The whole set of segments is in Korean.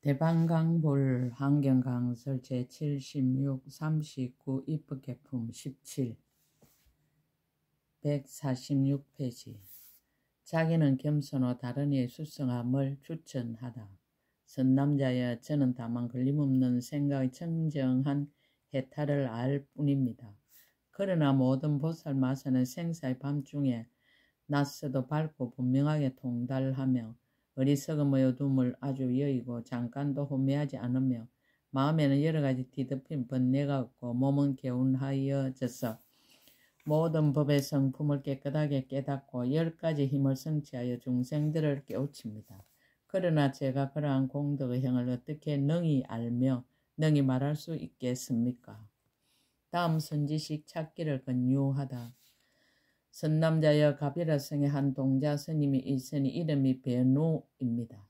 대방강볼 환경강설 제76 39 입법개품 17 146페이지 자기는 겸손하고 다른 이의 수성함을 추천하다. 선남자여 저는 다만 걸림없는 생각의 청정한 해탈을 알 뿐입니다. 그러나 모든 보살마사는 생사의 밤중에 낮서도 밝고 분명하게 통달하며 어리석음의 어둠을 아주 여의고 잠깐도 호미하지 않으며 마음에는 여러가지 뒤덮인 번뇌가 없고 몸은 개운하여져서 모든 법의 성품을 깨끗하게 깨닫고 10가지 힘을 성취하여 중생들을 깨우칩니다. 그러나 제가 그러한 공덕의 형을 어떻게 능히 알며 능히 말할 수 있겠습니까? 다음 선지식 찾기를 권유하다. 선남자여 가비라성의 한 동자 스님이 있으니 이름이 베누입니다.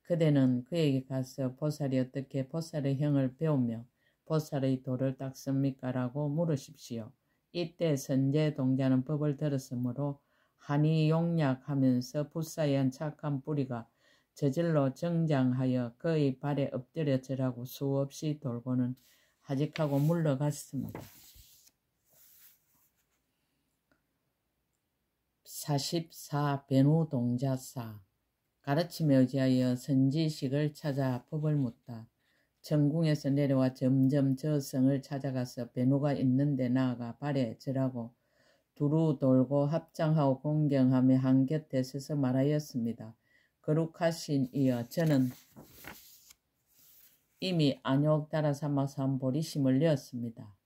그대는 그에게 가서 보살이 어떻게 보살의 형을 배우며 보살의 도를 닦습니까? 라고 물으십시오. 이때 선제 동자는 법을 들었으므로 한이 용약하면서 붓사이한 착한 뿌리가 저절로 정장하여 그의 발에 엎드려 절하고 수없이 돌고는 하직하고 물러갔습니다. 44. 베누 동자사 가르침에 의지하여 선지식을 찾아 법을 묻다. 천궁에서 내려와 점점 저 성을 찾아가서 베누가 있는 데 나아가 발에 절하고 두루 돌고 합장하고 공경하며 한 곁에 서서 말하였습니다. 거룩하신 이여 저는 이미 안욕다라사막산 보리심을 내었습니다.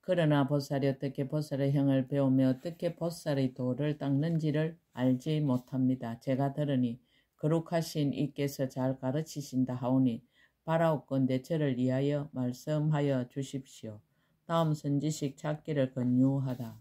그러나 보살이 어떻게 보살의 형을 배우며 어떻게 보살의 도를 닦는지를 알지 못합니다. 제가 들으니 거룩하신 이께서 잘 가르치신다 하오니 바라옵건대 저를 위하여 말씀하여 주십시오. 다음 선지식 찾기를 권유하다.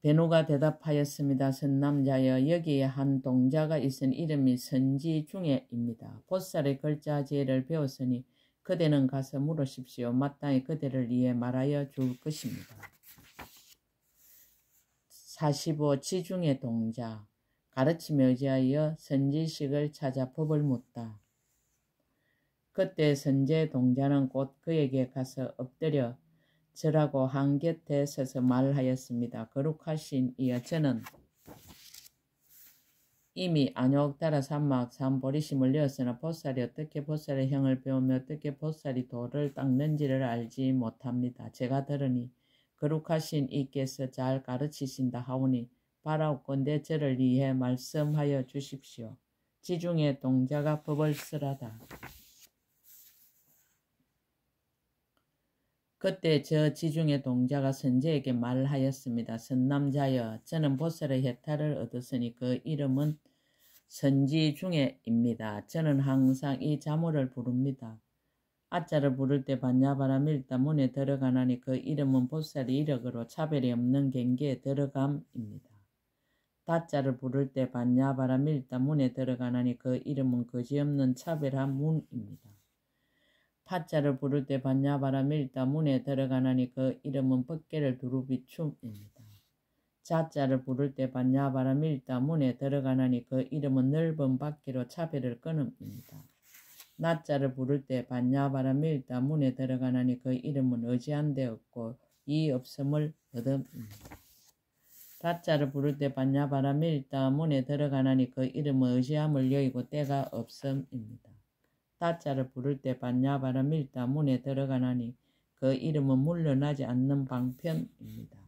베누가 대답하였습니다. 선남자여 여기에 한 동자가 있은 이름이 선지중에입니다. 보살의 글자지혜를 배웠으니 그대는 가서 물으십시오. 마땅히 그대를 위해 말하여 줄 것입니다. 45. 지중의 동자 가르침에 의지하여 선지식을 찾아 법을 묻다. 그때 선제 동자는 곧 그에게 가서 엎드려 절하고 한 곁에 서서 말하였습니다. 거룩하신 이여 저는 이미 안욕다라 산막 산보리심을 내었으나 보살이 어떻게 보살의 형을 배우며 어떻게 보살이 도를 닦는지를 알지 못합니다. 제가 들으니 거룩하신 이께서 잘 가르치신다 하오니 바라옵건대 저를 위해 말씀하여 주십시오. 지중해 동자가 법을 쓰라다. 그때 저 지중해 동자가 선제에게 말하였습니다. 선남자여 저는 보살의 해탈을 얻었으니 그 이름은 선지중에입니다. 저는 항상 이 자모를 부릅니다. 아자를 부를 때 반야바라밀다 문에 들어가나니 그 이름은 보살의 이력으로 차별이 없는 경계에 들어감입니다. 다자를 부를 때 반야바라밀다 문에 들어가나니 그 이름은 거지없는 차별한 문입니다. 파자를 부를 때 반야바라밀다 문에 들어가나니 그 이름은 법계를 두루 비춤입니다. 자자를 부를 때 반야바라밀다 문에 들어가나니 그 이름은 넓은 밖으로 차별을 끊음입니다. 나자를 부를 때 반야바라밀다 문에 들어가나니 그 이름은 의지한 데 없고 이 없음을 얻음입니다. 다자를 부를 때 반야바라밀다 문에 들어가나니 그 이름은 의지함을 여의고 때가 없음입니다. 다자를 부를 때 반야바라밀다 문에 들어가나니 그 이름은 물러나지 않는 방편입니다.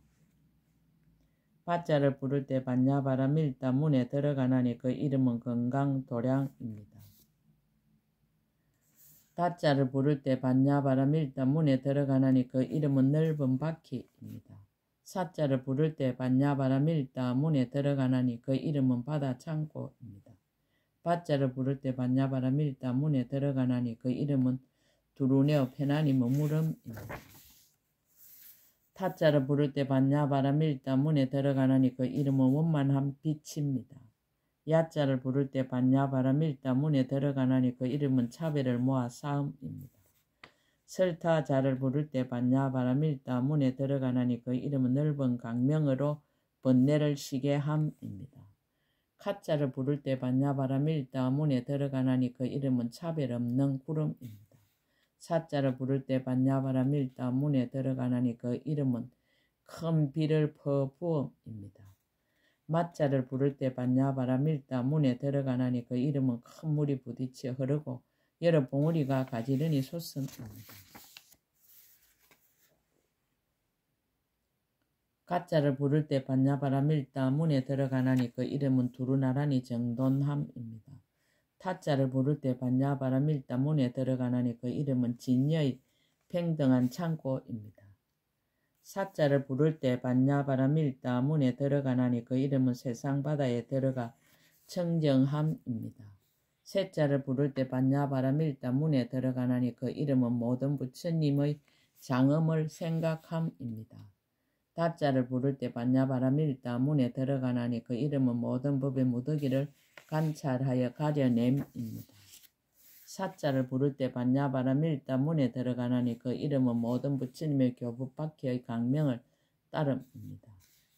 바자를 부를 때 반야바라밀다 문에 들어가나니 그 이름은 건강도량입니다. 다자를 부를 때 반야바라밀다 문에 들어가나니 그 이름은 넓은 바퀴입니다. 사자를 부를 때 반야바라밀다 문에 들어가나니 그 이름은 바다창고입니다. 바자를 부를 때 반야바라밀다 문에 들어가나니 그 이름은 두루네어 페나니 머무름입니다. 타자를 부를 때 반야바라밀다 문에 들어가나니 그 이름은 원만한 빛입니다. 야자를 부를 때 반야바라밀다 문에 들어가나니 그 이름은 차별을 모아 싸움입니다. 설타자를 부를 때 반야바라밀다 문에 들어가나니 그 이름은 넓은 강명으로 번뇌를 쉬게 함입니다. 가짜를 부를 때 반야바라밀다 문에 들어가나니 그 이름은 차별 없는 구름입니다. 사자를 부를 때 반야바라밀다 문에 들어가나니 그 이름은 큰 비를 퍼부음입니다. 마자를 부를 때 반야바라밀다 문에 들어가나니 그 이름은 큰 물이 부딪혀 흐르고 여러 봉우리가 가지런히 솟습니다. 가짜를 부를 때 반야바라밀다 문에 들어가나니 그 이름은 두루나라니 정돈함입니다. 타짜를 부를 때 반야바라밀다 문에 들어가나니 그 이름은 진여의 평등한 창고입니다. 사자를 부를 때 반야바라밀다 문에 들어가나니 그 이름은 세상 바다에 들어가 청정함입니다. 세자를 부를 때 반야바라밀다 문에 들어가나니 그 이름은 모든 부처님의 장엄을 생각함입니다. 다자를 부를 때 반야바라밀다 문에 들어가나니 그 이름은 모든 법의 무더기를 관찰하여 가려냄입니다. 사자를 부를 때 반야바라밀다 문에 들어가나니 그 이름은 모든 부처님의 교부박희의 강명을 따름입니다.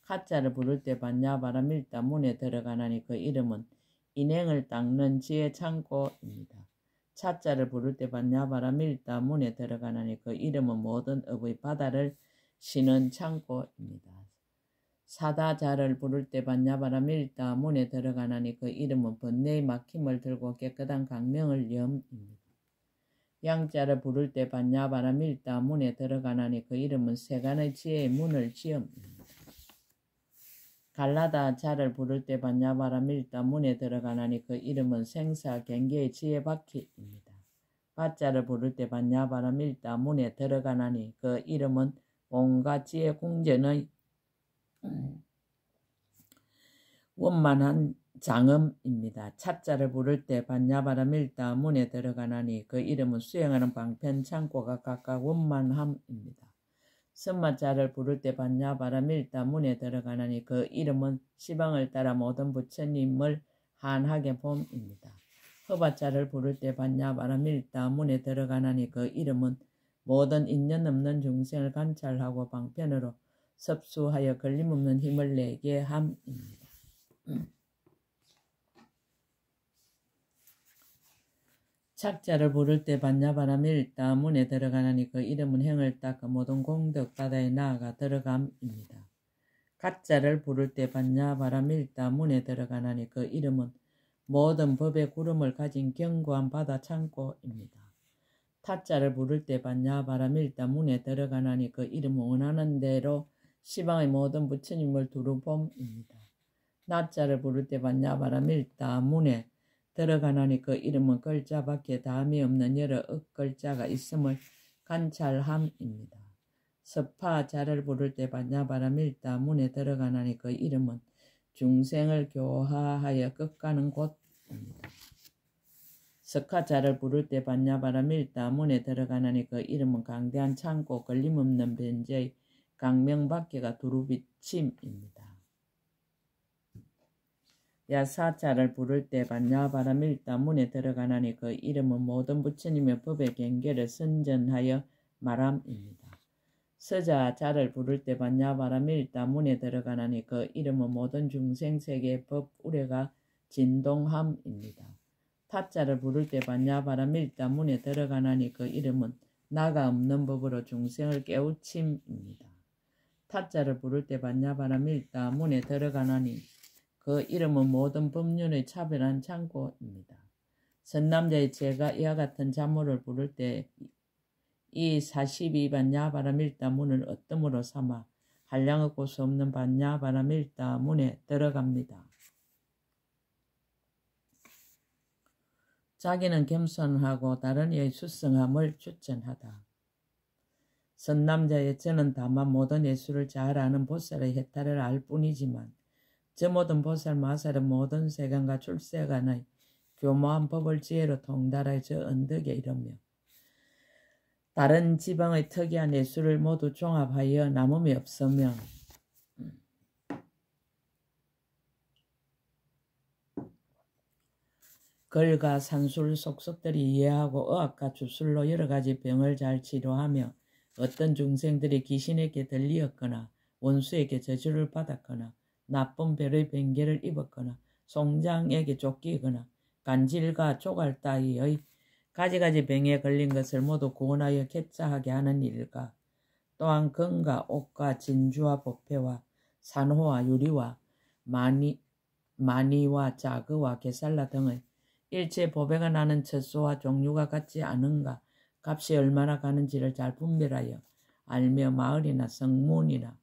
가짜를 부를 때 반야바라밀다 문에 들어가나니 그 이름은 인행을 닦는 지혜 창고입니다. 차자를 부를 때 반야바라밀다 문에 들어가나니 그 이름은 모든 업의 바다를 쉬는 창고입니다. 사다자를 부를 때 반야바라밀다 문에 들어가나니 그 이름은 번뇌의 막힘을 들고 깨끗한 강명을 염입니다. 양자를 부를 때 반야바라밀다 문에 들어가나니 그 이름은 세간의 지혜의 문을 지음입니다. 갈라다자를 부를 때 반야바라밀다 문에 들어가나니 그 이름은 생사 경계의 지혜 바퀴입니다. 바자를 부를 때 반야바라밀다 문에 들어가나니 그 이름은 온갖 지혜 궁전의 원만한 장엄입니다. 차자를 부를 때 반야바라밀다 문에 들어가나니 그 이름은 수행하는 방편 창고가 각각 원만함입니다. 선마자를 부를 때 반야바라밀다 문에 들어가나니 그 이름은 시방을 따라 모든 부처님을 한하게 봄입니다. 허바자를 부를 때 반야바라밀다 문에 들어가나니 그 이름은 모든 인연 없는 중생을 관찰하고 방편으로 섭수하여 걸림없는 힘을 내게 함입니다. 착자를 부를 때 반야바라밀다 문에 들어가나니 그 이름은 행을 닦아 모든 공덕 바다에 나아가 들어감입니다. 가짜를 부를 때 반야바라밀다 문에 들어가나니 그 이름은 모든 법의 구름을 가진 견고한 바다 창고입니다. 타자를 부를 때 반야바라밀다 문에 들어가나니 그 이름은 원하는 대로 시방의 모든 부처님을 두루 봄입니다. 나자를 부를 때 반야바라밀다 문에 들어가나니 그 이름은 글자밖에 다음이 없는 여러 억글자가 있음을 관찰함입니다. 서파자를 부를 때 반야바라밀다 문에 들어가나니 그 이름은 중생을 교화하여 끝가는 곳입니다. 석하자를 부를 때 반야바라밀다 문에 들어가나니 그 이름은 강대한 창고 걸림없는 변제의 강명밖에가 두루비침입니다. 야사자를 부를 때 반야바라밀다 문에 들어가나니 그 이름은 모든 부처님의 법의 경계를 선전하여 말함입니다. 서자자를 부를 때 반야바라밀다 문에 들어가나니 그 이름은 모든 중생세계의 법 우레가 진동함입니다. 타자를 부를 때 반야바라밀다 문에 들어가나니 그 이름은 나가 없는 법으로 중생을 깨우침입니다. 타자를 부를 때 반야바라밀다 문에 들어가나니 그 이름은 모든 법륜의 차별한 창고입니다. 선남자의 제가 이와 같은 자모를 부를 때 이 42반야바라밀다 문을 어뜸으로 삼아 한량 없고 수 없는 반야바라밀다 문에 들어갑니다. 자기는 겸손하고 다른 이의 수성함을 추천하다. 선남자의 저는 다만 모든 예술을 잘 아는 보살의 해탈을 알 뿐이지만 저 모든 보살 마살은 모든 세간과 출세간의 교모한 법을 지혜로 통달하여 저 언덕에 이르며 다른 지방의 특이한 예술을 모두 종합하여 남음이 없으며 글과 산술 속속들이 이해하고 의학과 주술로 여러 가지 병을 잘 치료하며 어떤 중생들이 귀신에게 들리었거나 원수에게 저주를 받았거나 나쁜 별의 변개를 입었거나 송장에게 쫓기거나 간질과 조갈 따위의 가지가지 병에 걸린 것을 모두 구원하여 쾌차하게 하는 일과 또한 금과 옥과 진주와 보패와 산호와 유리와 마니와 자그와 게살라 등의 일체 보배가 나는 첩소와 종류가 같지 않은가 값이 얼마나 가는지를 잘 분별하여 알며 마을이나 성문이나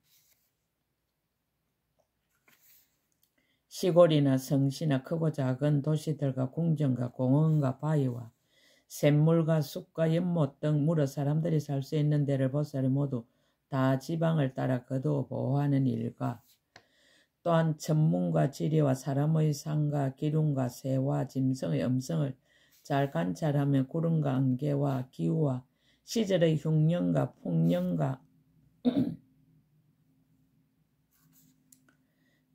시골이나 성시나 크고 작은 도시들과 궁전과 공원과 바위와 샘물과 숲과 연못 등 무려 사람들이 살 수 있는 데를 보살이 모두 다 지방을 따라 거두어 보호하는 일과 또한 천문과 지리와 사람의 상과 기lun과 새와 짐승의 음성을 잘 관찰하며 구름과 안개와 기후와 시절의 흉년과 풍년과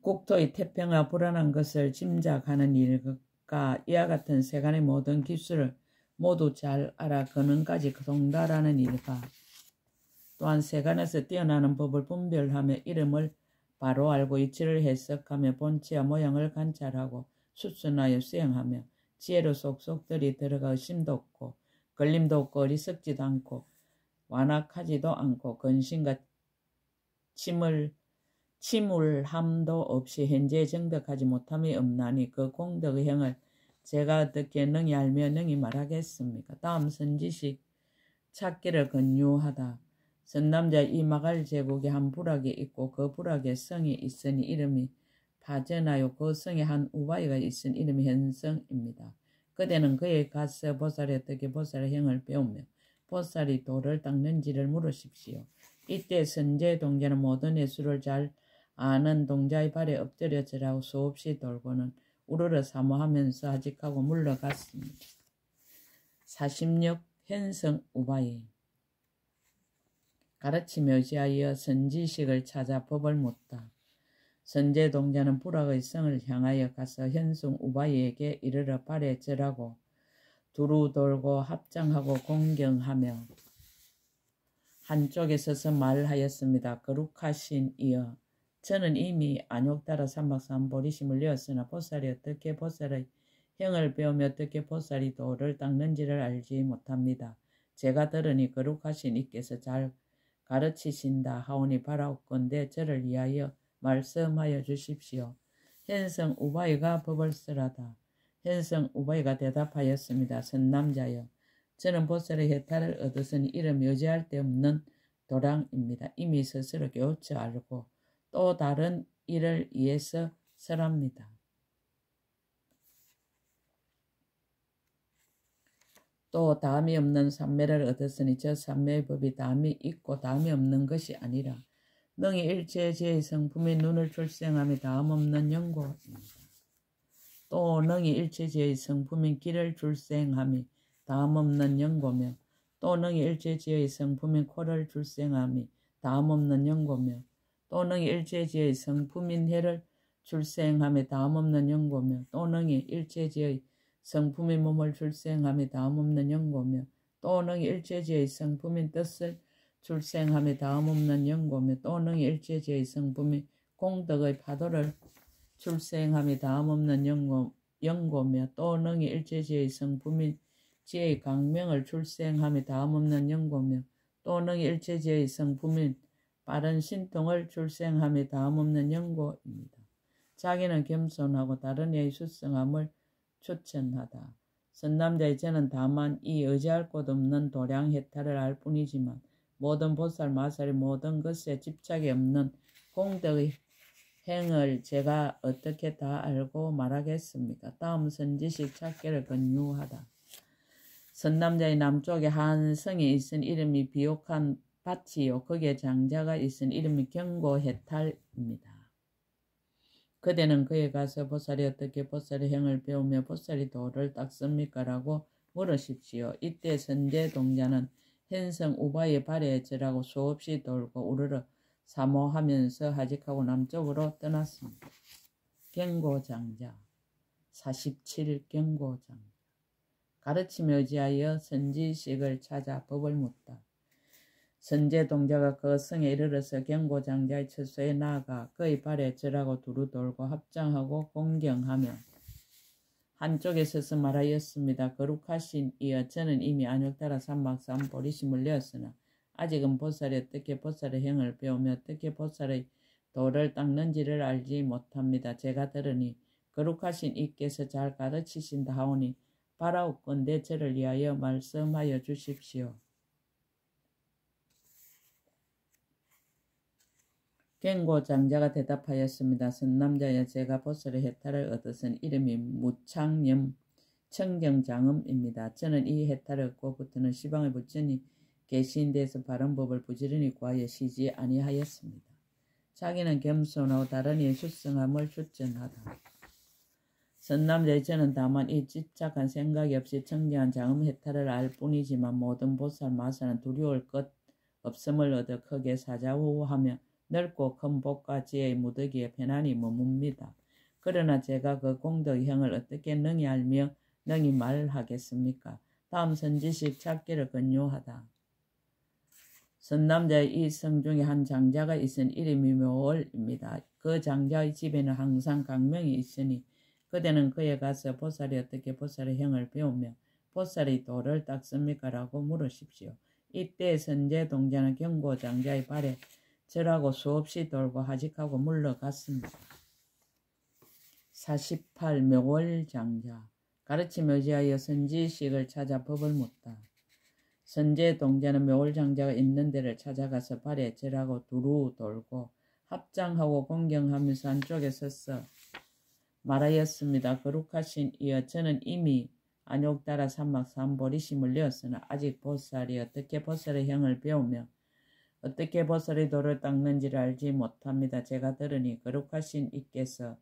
국토의 태평과 불안한 것을 짐작하는 일과 이와 같은 세간의 모든 기술을 모두 잘 알아 근원까지 동달하는 일과 또한 세간에서 뛰어나는 법을 분별하며 이름을 바로 알고 이치를 해석하며 본체와 모양을 관찰하고 수순하여 수행하며 지혜로 속속들이 들어가 의심도 없고 걸림도 없고 어리석지도 않고 완악하지도 않고 근심과 침울함도 없이 현재 정덕하지 못함이 없나니 그 공덕의 형을 제가 어떻게 능히 알며 능히 말하겠습니까? 다음 선지식 찾기를 권유하다. 선남자 이 마갈 제국에 한 부락이 있고 그 부락에 성이 있으니 이름이 파전하여 그 성에 한 우바이가 있으니 이름이 현성입니다. 그대는 그에 가서 보살이 어떻게 보살의 형을 배우며 보살이 돌을 닦는지를 물으십시오. 이때 선제 동자는 모든 예술을 잘 아는 동자의 발에 엎드려 절하고 수없이 돌고는 우르르 사모하면서 하직하고 물러갔습니다. 46. 현성 우바이 가르치며 의지하여 선지식을 찾아 법을 묻다. 선제 동자는 부락의 성을 향하여 가서 현성 우바이에게 이르러 발에 절하고 두루 돌고 합장하고 공경하며 한쪽에 서서 말하였습니다. 거룩하신 이여, 저는 이미 안욕따라 삼박삼 보리심을 내었으나 보살이 어떻게 보살의 형을 배우며 어떻게 보살이 돌을 닦는지를 알지 못합니다. 제가 들으니 거룩하신 이께서 잘 가르치신다 하오니 바라옵건대 저를 위하여 말씀하여 주십시오. 현성 우바이가 법을 쓰라다. 현성 우바이가 대답하였습니다. 선남자여, 저는 보살의 해탈을 얻었으니 이름이 의지할 데 없는 도랑입니다. 이미 스스로 깨우쳐 알고 또 다른 일을 위해서 설합니다. 또 다음이 없는 삼매를 얻었으니 저 삼매의 법이 다음이 있고 다음이 없는 것이 아니라 능히 일체제의 성품이 눈을 출생함이 다음 없는 연고입니다. 또 능히 일체제의 성품인 길을 출생함이 다음 없는 연고며 또 능히 일체제의 성품인 코를 출생함이 다음 없는 연고며 또 능히 일체제의 성품인 해를 출생함이 다음 없는 연고며 또 능히 일체제의 성품인 몸을 출생함이 다음 없는 연고며 또 능히 일체제의 성품인 뜻을 출생함이 다음 없는 연고며 또 능히 일체제의 성품인 공덕의 파도를 출생함이 다음 없는 연고며 또 능히 일체제의 성품인 지혜의 강명을 출생함이 다음 없는 연고며 또 능히 일체제의 성품인 빠른 신통을 출생함이 다음 없는 연고입니다. 자기는 겸손하고 다른 이의 수성함을 추천하다. 선남자의 저는 다만 이 의지할 곳 없는 도량 해탈을 알 뿐이지만 모든 보살 마살이 모든 것에 집착이 없는 공덕의 행을 제가 어떻게 다 알고 말하겠습니까? 다음 선지식 찾기를 권유하다. 선남자의 남쪽에 한 성이 있은 이름이 비옥한 밭이요 거기에 장자가 있은 이름이 경고해탈입니다. 그대는 그에 가서 보살이 어떻게 보살의 행을 배우며 보살이 돌을 닦습니까? 라고 물으십시오. 이때 선제 동자는 현성 우바의 발에 절하고 수없이 돌고 우르르 사모하면서 하직하고 남쪽으로 떠났습니다. 경고장자 47. 경고장자 가르치며 의지하여 선지식을 찾아 법을 묻다. 선제 동자가 그 성에 이르러서 경고장자의 처소에 나아가 그의 발에 절하고 두루 돌고 합장하고 공경하며 한쪽에 서서 말하였습니다. 거룩하신 이여, 저는 이미 안욕 따라 삼막삼 보리심을 내었으나 아직은 보살이 어떻게 보살의 행을 배우며 어떻게 보살의 도를 닦는지를 알지 못합니다. 제가 들으니 거룩하신 이께서 잘 가르치신다 하오니 바라옵건대 저를 위하여 말씀하여 주십시오. 경고장자가 대답하였습니다. 선남자여, 제가 보살의 해탈을 얻었은 이름이 무창념 청경장음입니다. 저는 이 해탈을 얻고부터는 시방의 부처님 계신 데서 바른 법을 부지런히 구하여 쉬지 아니하였습니다. 자기는 겸손하고 다른 이의 숫성함을 추천하다. 선남자의 저는 다만 이 집착한 생각이 없이 청경한 장음 해탈을 알 뿐이지만 모든 보살 마사는 두려울 것 없음을 얻어 크게 사자후하며 넓고 큰 복과 지혜의 무더기에 편안히 머뭅니다. 그러나 제가 그 공덕형을 어떻게 능히 알며 능히 말하겠습니까? 다음 선지식 찾기를 권유하다. 선남자의 이 성 중에 한 장자가 있은 이름이 묘월입니다. 그 장자의 집에는 항상 강명이 있으니 그대는 그에 가서 보살이 어떻게 보살의 형을 배우며 보살의 도를 닦습니까? 라고 물으십시오. 이때 선제 동자는 경고장자의 발에 절하고 수없이 돌고 하직하고 물러갔습니다. 48. 묘월장자. 가르침에 의지하여 선지식을 찾아 법을 묻다. 선제 동자는 묘월장자가 있는 데를 찾아가서 발에 절하고 두루 돌고 합장하고 공경하면서 한쪽에 서서 말하였습니다. 거룩하신 이여, 저는 이미 안욕 따라 삼막삼 보리심을 내었으나 아직 보살이 어떻게 보살의 형을 배우며 어떻게 보살의 도를 닦는지를 알지 못합니다. 제가 들으니 거룩하신 이께서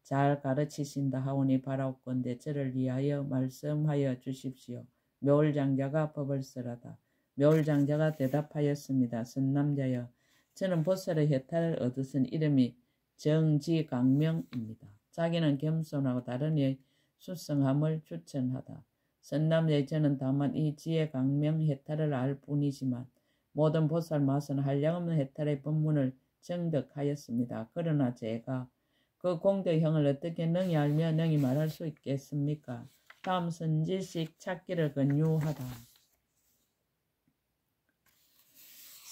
잘 가르치신다 하오니 바라옵건대 저를 위하여 말씀하여 주십시오. 묘월장자가 법을 쓰라다. 묘월장자가 대답하였습니다. 선남자여, 저는 보살의 해탈을 얻으신 이름이 정지강명입니다. 자기는 겸손하고 다른 이의 숫성함을 추천하다. 선남자의 저는 다만 이 지혜강명 해탈을 알 뿐이지만 모든 보살 마선은 한량없는 해탈의 법문을 정득하였습니다. 그러나 제가 그 공덕형을 어떻게 능히 알며 능히 말할 수 있겠습니까? 다음 선지식 찾기를 권유하다.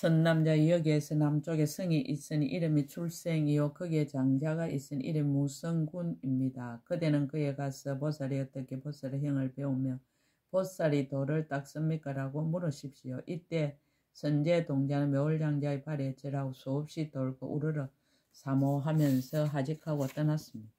선남자 여기에서 남쪽에 성이 있으니 이름이 출생이요 거기에 장자가 있으니 이름이 무성군입니다. 그대는 그에 가서 보살이 어떻게 보살의 형을 배우며 보살이 도를 닦습니까? 라고 물으십시오. 이때 선제 동자는 묘월장자의 발에 절하고 수없이 돌고 우르르 사모하면서 하직하고 떠났습니다.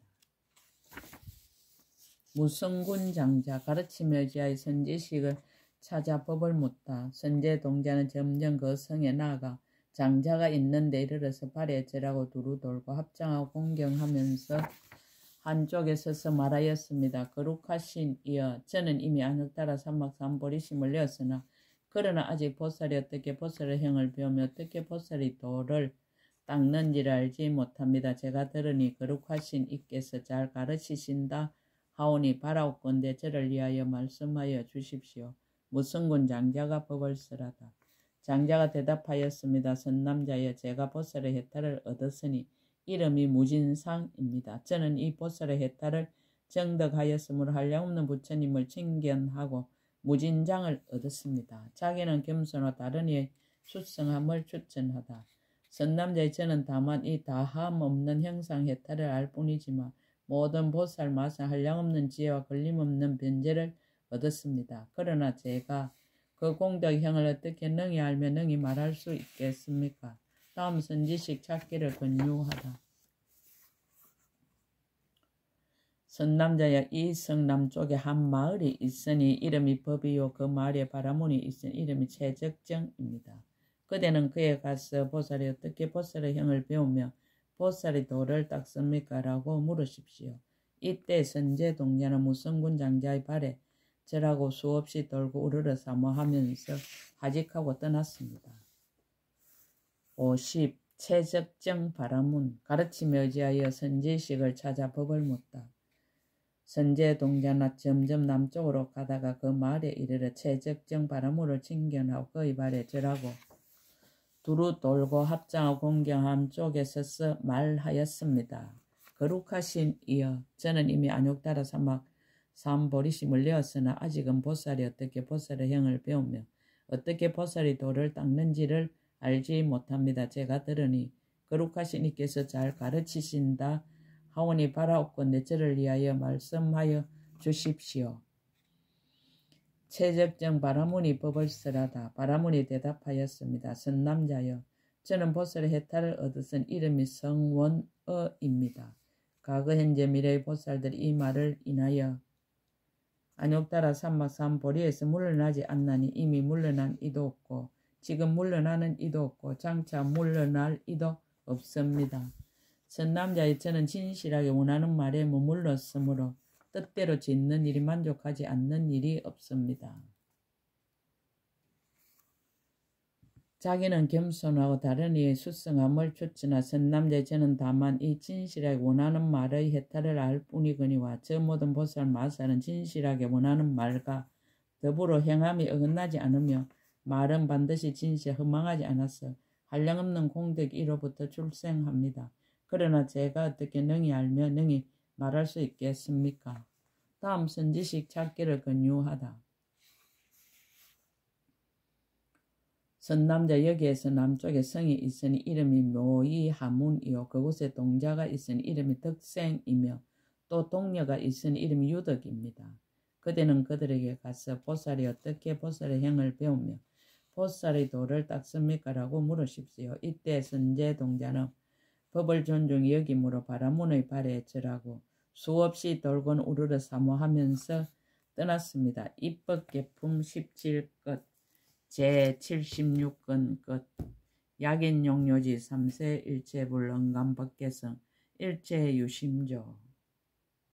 무성군 장자. 가르침에 의지하여 선지식을 찾아 법을 묻다. 선제 동자는 점점 그 성에 나아가 장자가 있는 데 이르러서 발에 절하고 두루 돌고 합장하고 공경하면서 한쪽에 서서 말하였습니다. 거룩하신 이여, 저는 이미 안욕 따라 삼막삼 보리심을 내었으나 그러나 아직 보살이 어떻게 보살의 형을 배우며 어떻게 보살의 도를 닦는지를 알지 못합니다. 제가 들으니 거룩하신 이께서 잘 가르치신다 하오니 바라옵건대 저를 위하여 말씀하여 주십시오. 무성군 장자가 법을 쓰라다. 장자가 대답하였습니다. 선남자여, 제가 보살의 해탈을 얻었으니 이름이 무진상입니다. 저는 이 보살의 해탈을 정득하였으므로 한량없는 부처님을 칭견하고 무진장을 얻었습니다. 자기는 겸손과 다른 이의 숫성함을 추천하다. 선남자의 저는 다만 이 다함 없는 형상 해탈을 알 뿐이지만 모든 보살 마사 한량없는 지혜와 걸림없는 변제를 얻었습니다. 그러나 제가 그 공덕형을 어떻게 능히 알며 능히 말할 수 있겠습니까? 다음 선지식 찾기를 권유하다. 선남자여, 이 성 남쪽에 한 마을이 있으니 이름이 법이요 그 마을에 바라문이 있으니 이름이 최적정입니다. 그대는 그에 가서 보살이 어떻게 보살의 형을 배우며 보살의 도를 닦습니까? 라고 물으십시오. 이때 선제 동자는 무성군 장자의 발에 절하고 수없이 돌고 우르르 사모하면서 하직하고 떠났습니다. 50. 최적정 바라문. 가르침에 의지하여 선지식을 찾아 법을 묻다. 선제 동자나 점점 남쪽으로 가다가 그 마을에 이르러 최적정 바라문을 칭견하고 그의 발에 절하고 두루 돌고 합장하고 공경함 쪽에 서서 말하였습니다. 거룩하신 이여, 저는 이미 안욕따라 사막 삼보리심을 내었으나 아직은 보살이 어떻게 보살의 행을 배우며 어떻게 보살이 돌을 닦는지를 알지 못합니다. 제가 들으니 거룩하신 이께서 잘 가르치신다 하오니 바라옵고 내 저를 위하여 말씀하여 주십시오. 최적정 바라문이 법을 쓰라다. 바라문이 대답하였습니다. 선남자여, 저는 보살의 해탈을 얻으신 이름이 성원어입니다. 과거 현재 미래의 보살들이 이 말을 인하여 안욕따라 삼막 삼보리에서 물러나지 않나니 이미 물러난 이도 없고 지금 물러나는 이도 없고 장차 물러날 이도 없습니다. 선남자의 저는 진실하게 원하는 말에 머물렀으므로 뜻대로 짓는 일이 만족하지 않는 일이 없습니다. 자기는 겸손하고 다른 이의 수성함을 추천하 선남자의 저는 다만 이 진실하게 원하는 말의 해탈을 알 뿐이거니와 저 모든 보살 마살은 진실하게 원하는 말과 더불어 행함이 어긋나지 않으며 말은 반드시 진실 허망하지 않아서 한량없는 공덕 이로부터 출생합니다. 그러나 제가 어떻게 능히 알며 능히 말할 수 있겠습니까? 다음 선지식 찾기를 권유하다. 선남자 여기에서 남쪽에 성이 있으니 이름이 묘이하문이요 그곳에 동자가 있으니 이름이 덕생이며 또 동녀가 있으니 이름이 유덕입니다. 그대는 그들에게 가서 보살이 어떻게 보살의 행을 배우며 보살의 도를 닦습니까? 라고 물으십시오. 이때 선제 동자는 법을 존중히 여김으로 바라문의 발에 절하고 수없이 돌곤 우르르 사모하면서 떠났습니다. 입법개품 17끝 제76건 끝 약인용료지 3세 일체불능감 법개성 일체유심조